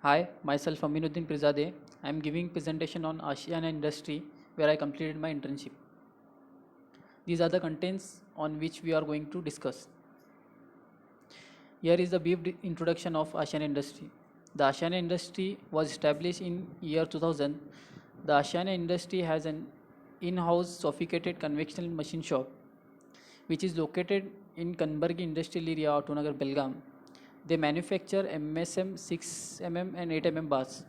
Hi, myself Aminuddin Prizade. I am giving presentation on Asiana industry where I completed my internship. These are the contents on which we are going to discuss. Here is the brief introduction of Asiana industry. The Asiana industry was established in year 2000. The Asiana industry has an in-house sophisticated conventional machine shop which is located in Kanbargi industrial area, Autonagar, Belgaum. They manufacture MSM 6mm and 8mm bars.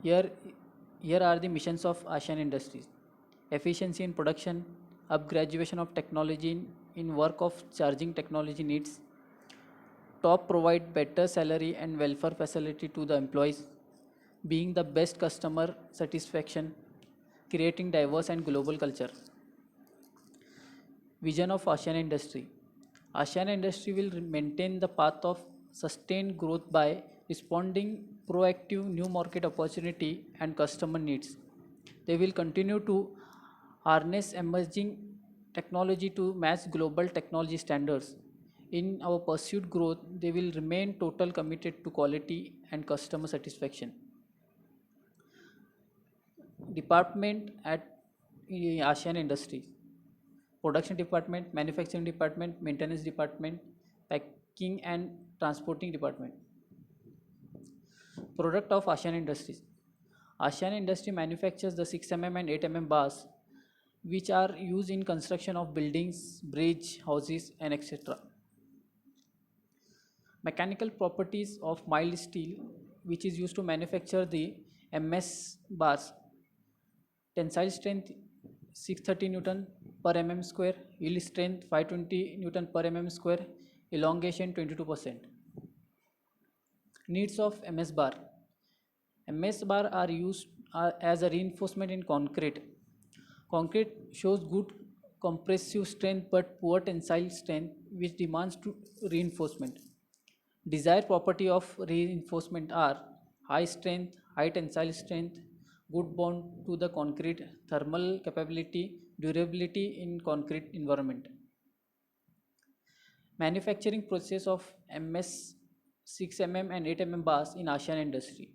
Here, here are the missions of Asian Industries: efficiency in production, upgraduation of technology in work of charging technology needs, top provide better salary and welfare facility to the employees, being the best customer satisfaction, creating diverse and global culture. Vision of Asian industry. Asian industry will maintain the path of sustained growth by responding proactive new market opportunity and customer needs. They will continue to harness emerging technology to match global technology standards. In our pursued growth, they will remain total committed to quality and customer satisfaction. Department at Asian Industries: production department, manufacturing department, maintenance department, packing and transporting department. Product of Asian Industries. Asian Industry manufactures the 6mm and 8mm bars which are used in construction of buildings, bridge, houses and etc. Mechanical properties of mild steel which is used to manufacture the MS bars. Tensile strength 630 Newton per mm square, yield strength 520 Newton per mm square, elongation 22%. Needs of MS bar. MS bar are used as a reinforcement in concrete. Concrete shows good compressive strength but poor tensile strength which demands to reinforcement. Desired property of reinforcement are high strength, high tensile strength, good bond to the concrete, thermal capability, durability in concrete environment. Manufacturing process of MS 6mm and 8mm bars in Asian industry.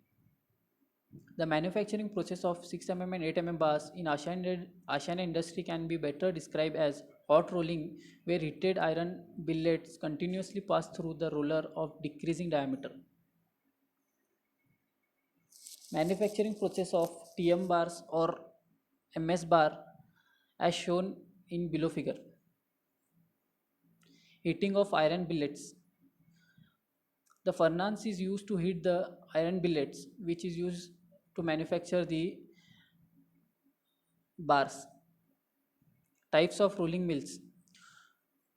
The manufacturing process of 6mm and 8mm bars in Asian industry can be better described as hot rolling, where heated iron billets continuously pass through the roller of decreasing diameter. Manufacturing process of TM bars or MS bar as shown in below figure. Heating of iron billets. The furnace is used to heat the iron billets which is used to manufacture the bars. Types of rolling mills: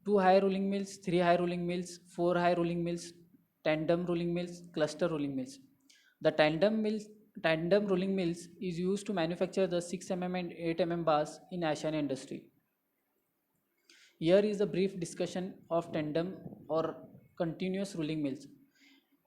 2 high rolling mills, 3 high rolling mills, 4 high rolling mills, tandem rolling mills, cluster rolling mills. The tandem rolling mills is used to manufacture the 6mm and 8mm bars in Asian industry. Here is a brief discussion of tandem or continuous rolling mills.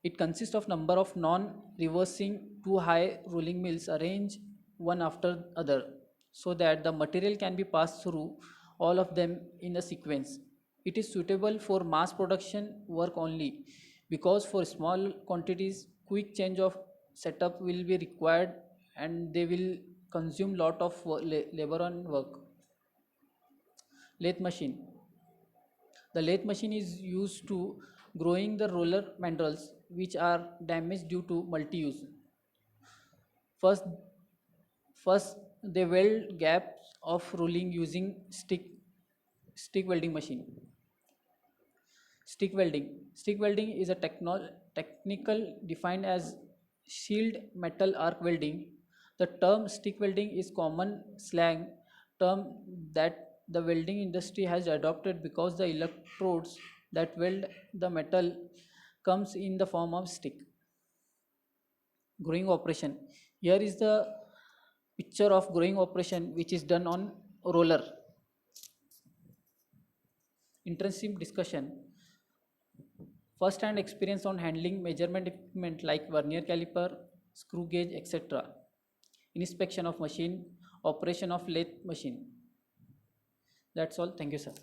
It consists of number of non-reversing 2 high rolling mills arranged one after other so that the material can be passed through all of them in a sequence. It is suitable for mass production work only because for small quantities quick change of setup will be required and they will consume lot of labor and work. Lathe machine. The lathe machine is used to growing the roller mandrels which are damaged due to multi-use. First, first they weld gaps of rolling using stick welding machine. Stick welding. Stick welding is a technical defined as shield metal arc welding. The term stick welding is common slang term that the welding industry has adopted because the electrodes that weld the metal comes in the form of stick. Growing operation. Here is the picture of growing operation which is done on roller. Internship discussion. First hand experience on handling measurement equipment like vernier caliper, screw gauge, etc. Inspection of machine, operation of lathe machine. That's all. Thank you, sir.